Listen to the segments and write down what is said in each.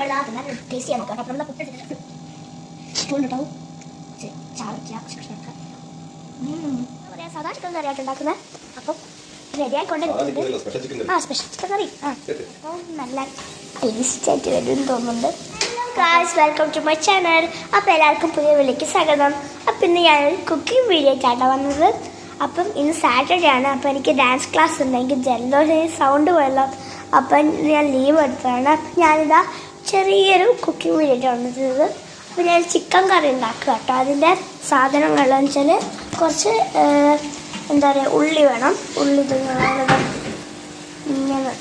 നമ്മൾ ടേസ്റ്റ് ചെയ്യാൻ നോക്കാം. അപ്പം നമ്മൾ പുട്ടെടുത്തിട്ട് ചൂടുണ്ടാവും പറയാ സാധാ ചിക്കൻ കറി ആയിട്ട് ഉണ്ടാക്കുന്നത്. അപ്പം റെഡി ആയിക്കൊണ്ടിരിക്കുന്നുണ്ട്. സ്പെഷ്യൽ ചിക്കൻ കറി അപ്പം നല്ല ടേസ്റ്റ് ആയിട്ട് വരും തോന്നുന്നുണ്ട്. Guys, welcome to my channel. അപ്പോൾ എല്ലാവർക്കും പുതിയ വീഡിയോയ്ക്ക് സ്വാഗതം. അപ്പം ഇന്ന് ഞാനൊരു കുക്കിംഗ് വീഡിയോ ആയിട്ടാണ് വന്നത്. അപ്പം ഇന്ന് സാറ്റർഡേ ആണ്. അപ്പം എനിക്ക് ഡാൻസ് ക്ലാസ് ഉണ്ട്. എനിക്ക് ജലദോഷം സൗണ്ട് പോയല്ലോ. അപ്പം ഞാൻ ലീവ് എടുത്തതാണ്. അപ്പം ഞാനിതാ ചെറിയൊരു കുക്കിംഗ് വീഡിയോ ആയിട്ട് വന്നത്. അപ്പോൾ ഞാൻ ചിക്കൻ കറി ഉണ്ടാക്കുക കേട്ടോ. അതിൻ്റെ സാധനങ്ങളെന്ന് വെച്ചാൽ കുറച്ച് എന്താ പറയുക, ഉള്ളി വേണം. ഉള്ളി ഇങ്ങനെ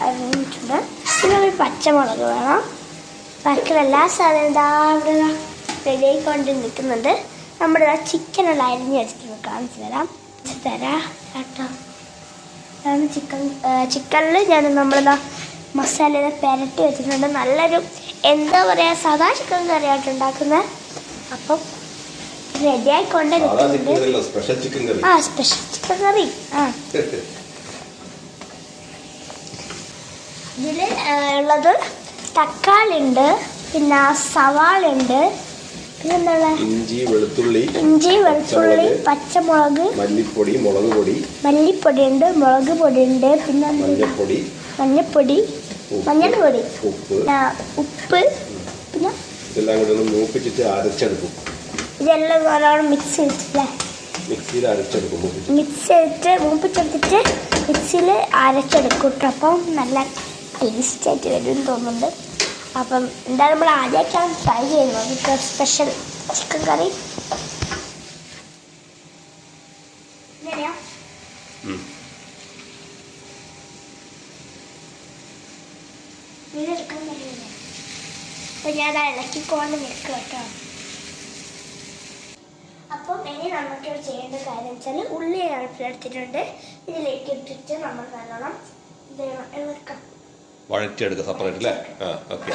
അരിഞ്ഞിട്ടുണ്ട്. പിന്നെ ഒരു പച്ചമുളക് വേണം. ബാക്കിയുള്ള എല്ലാ സാധനം ഇതാ ഇവിടെ റെഡി ആയിക്കൊണ്ട് നിൽക്കുന്നുണ്ട്. നമ്മുടെ ചിക്കനുള്ള അരിഞ്ഞ് വെച്ചിട്ട് കാണിച്ചു തരാം കേട്ടോ. അതാണ് ചിക്കനിൽ ഞാൻ നമ്മളിതാ മസാലയിൽ പുരട്ടി വെച്ചിട്ടുണ്ട്. നല്ലൊരു എന്താ പറയുക, സാധാ ചിക്കൻ കറിയായിട്ട് ഉണ്ടാക്കുന്നത്. അപ്പം റെഡി ആയിക്കൊണ്ട് സ്പെഷ്യൽ ചിക്കൻ കറി. ഇതിൽ ഉള്ളത് തക്കാളി ഉണ്ട്, പിന്നെ സവാള ഉണ്ട്, പിന്നെന്താ ഇഞ്ചി വെളുത്തുള്ളി പച്ചമുളക്, മല്ലിപ്പൊടി ഉണ്ട്, മുളക് പൊടി ഉണ്ട്, പിന്നെ മഞ്ഞൾപ്പൊടി, ഉപ്പ്, പിന്നെ ഇതെല്ലാം കൂടി മൂപ്പിച്ചിട്ട് അരച്ചെടുക്കും. ഇതെല്ലാം നല്ലോണം മിക്സ് ചെയ്തിട്ടില്ലേ, മിക്സ് ചെയ്തിട്ട് മൂപ്പിച്ചെടുത്തിട്ട് മിക്സിയിൽ അരച്ചെടുക്കും കേട്ടോ. അപ്പം നല്ല ടേസ്റ്റ് ആയിട്ട് വരും തോന്നുന്നുണ്ട്. അപ്പം എന്തായാലും നമ്മൾ ആദ്യമായിട്ടാണ് ട്രൈ ചെയ്യുന്നത് സ്പെഷ്യൽ ചിക്കൻ കറി. എങ്ങനെയാ ഇതെടുക്കാൻ കഴിയില്ല. അപ്പം ഞാൻ ഇളക്കിക്കൊണ്ട് നിൽക്കുക കേട്ടോ. അപ്പം ഇനി നമുക്ക് ചെയ്യേണ്ട കാര്യം വെച്ചാൽ ഉള്ളി എടുത്തിട്ടുണ്ട്. ഇതിലേക്ക് ഇട്ടിട്ട് നമ്മൾ നല്ലോണം ഇളക്കാം, വഴറ്റിയെടുക്കുക സെപ്പറേറ്റ് അല്ലേ? ഓക്കെ.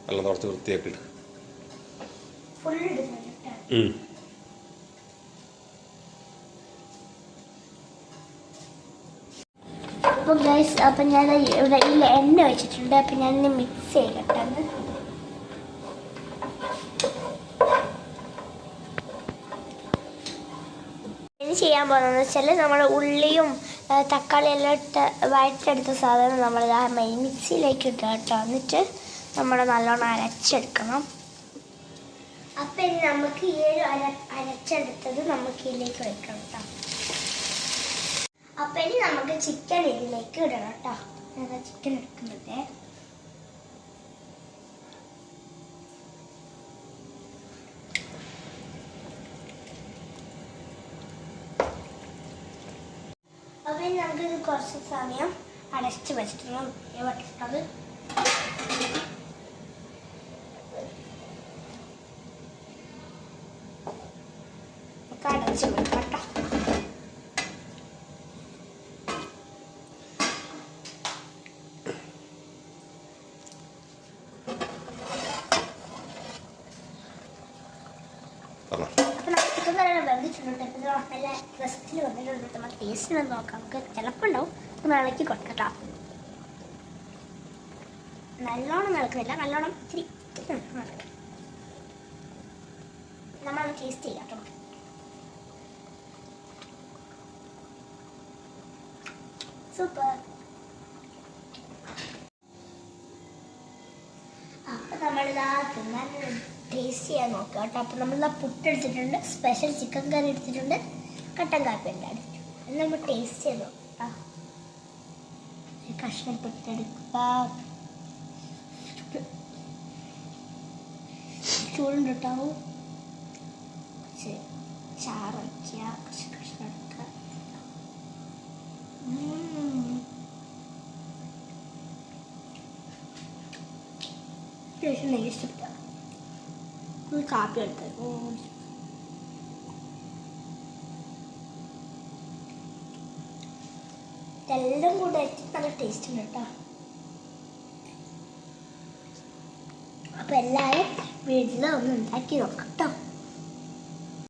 എല്ലാം കുറച്ച് വൃത്തിയാക്കിയിട്ട് ഫുൾ ഇടുന്നുണ്ട്. അപ്പം ഗൈസ്, അപ്പം ഞാൻ ഇവിടെ ഈ എണ്ണ വെച്ചിട്ടുണ്ട്. അപ്പം ഞാനിന്ന് മിക്സ് ചെയ്യട്ടെ. ഇത് ചെയ്യാൻ പോകുന്നതെന്ന് വെച്ചാൽ നമ്മൾ ഉള്ളിയും തക്കാളി എല്ലാം ഇട്ട് വഴറ്റെടുത്ത സാധനം നമ്മൾ മിക്സിയിലേക്ക് ഇട്ട് കേട്ടോ. എന്നിട്ട് നമ്മൾ നല്ലോണം അരച്ചെടുക്കണം. അപ്പം ഇനി നമുക്ക് ഈ അരച്ചെടുത്തത് നമുക്ക് ഇതിലേക്ക് വെക്കണം കേട്ടോ. അപ്പം ഇനി നമുക്ക് ചിക്കൻ ഇതിലേക്ക് ഇടണം കേട്ടോ. ഞാൻ ചിക്കൻ എടുക്കുന്നുണ്ട്. അപ്പം ഇനി നമുക്കിത് കുറച്ച് സമയം അടച്ച് വെച്ചിട്ടുണ്ട്. അടച്ച് വെക്കാം കേട്ടോ. ചിക്കൻ കറി വെന്തിട്ടുണ്ട്. നല്ല റെസ്റ്റിൽ വന്നിട്ടുണ്ട്. നമ്മൾ ടേസ്റ്റിന് നോക്കാം. നമുക്ക് ചിലപ്പോൾ ഉണ്ടാവും. ഒന്ന് ഇളക്കി കൊടുക്കട്ടോ. നല്ലോണം ഇളക്കുന്നില്ല, നല്ലോണം ഇച്ചിരി നമ്മളത് ടേസ്റ്റ് ചെയ്യാം കേട്ടോ. സൂപ്പർ. അപ്പം നമ്മളിതാ തിന്നാൻ ടേസ്റ്റ് ചെയ്യാൻ നോക്കാം കേട്ടോ. അപ്പം നമ്മളിതാ പുട്ടെടുത്തിട്ടുണ്ട്, സ്പെഷ്യൽ ചിക്കൻ കറി എടുത്തിട്ടുണ്ട്, കട്ടൻ കാപ്പി എല്ലാം എടുത്തിട്ടുണ്ട്. അത് നമ്മൾ ടേസ്റ്റ് ചെയ്ത് നോക്കാം കേട്ടോ. കഷ്ണം പുട്ടെടുക്കുക. ചൂടുണ്ട് കേട്ടോ. ചാറയ്ക്കുക, കുറച്ച് കഷ്ണം എടുക്കുക. അത്യാവശ്യം നെയ്യ് ഇഷ്ടപ്പെട്ട കാപ്പി എടുത്തത്. ഇതെല്ലാം കൂടെ നല്ല ടേസ്റ്റ് ഉണ്ട് കേട്ടോ. അപ്പം എല്ലാവരും വീട്ടിൽ ഒന്ന് ഉണ്ടാക്കി നോക്കാം കേട്ടോ.